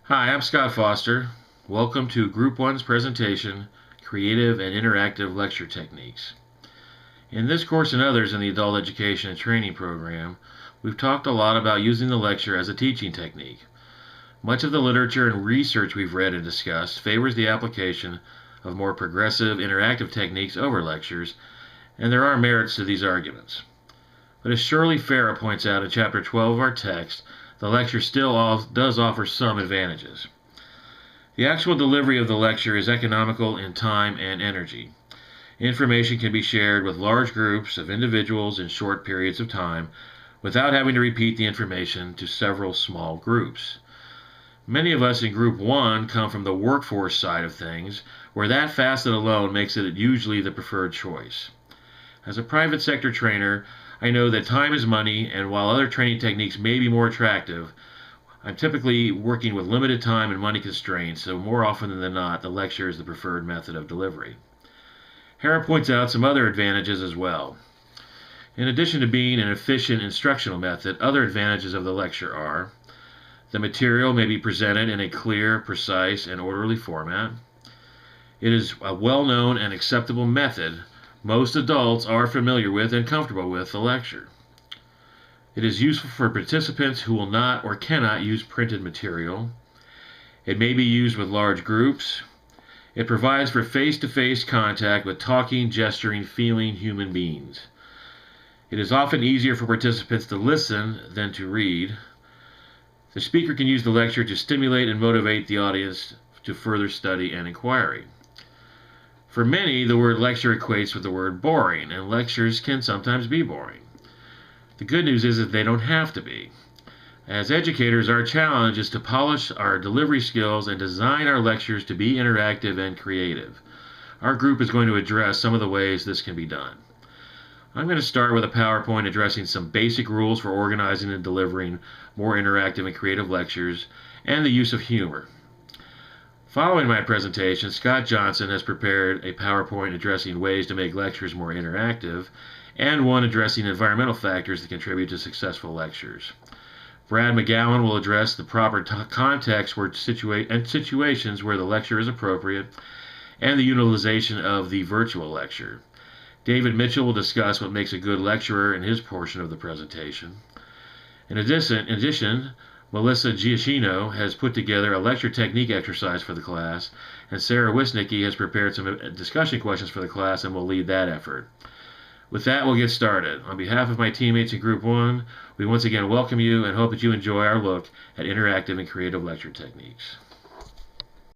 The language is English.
Hi, I'm Scott Foster. Welcome to Group 1's presentation, Creative and Interactive Lecture Techniques. In this course and others in the Adult Education and Training program, we've talked a lot about using the lecture as a teaching technique. Much of the literature and research we've read and discussed favors the application of more progressive, interactive techniques over lectures, and there are merits to these arguments. But as Shirley Farah points out in Chapter 12 of our text, the lecture still does offer some advantages. The actual delivery of the lecture is economical in time and energy. Information can be shared with large groups of individuals in short periods of time without having to repeat the information to several small groups. Many of us in Group 1 come from the workforce side of things, where that facet alone makes it usually the preferred choice. As a private sector trainer, I know that time is money, and while other training techniques may be more attractive, I'm typically working with limited time and money constraints, so more often than not, the lecture is the preferred method of delivery. Hara points out some other advantages as well. In addition to being an efficient instructional method, other advantages of the lecture are: the material may be presented in a clear, precise, and orderly format. It is a well-known and acceptable method. Most adults are familiar with and comfortable with the lecture. It is useful for participants who will not or cannot use printed material. It may be used with large groups. It provides for face-to-face contact with talking, gesturing, feeling human beings. It is often easier for participants to listen than to read. The speaker can use the lecture to stimulate and motivate the audience to further study and inquiry. For many, the word lecture equates with the word boring, and lectures can sometimes be boring. The good news is that they don't have to be. As educators, our challenge is to polish our delivery skills and design our lectures to be interactive and creative. Our group is going to address some of the ways this can be done. I'm going to start with a PowerPoint addressing some basic rules for organizing and delivering more interactive and creative lectures, and the use of humor. Following my presentation, Scott Johnson has prepared a PowerPoint addressing ways to make lectures more interactive, and one addressing environmental factors that contribute to successful lectures. Brad McGowan will address the proper context and situations where the lecture is appropriate, and the utilization of the virtual lecture. David Mitchell will discuss what makes a good lecturer in his portion of the presentation. In addition, Melissa Giacchino has put together a lecture technique exercise for the class, and Sarah Wisnicki has prepared some discussion questions for the class and will lead that effort. With that, we'll get started. On behalf of my teammates in Group 1, we once again welcome you and hope that you enjoy our look at interactive and creative lecture techniques.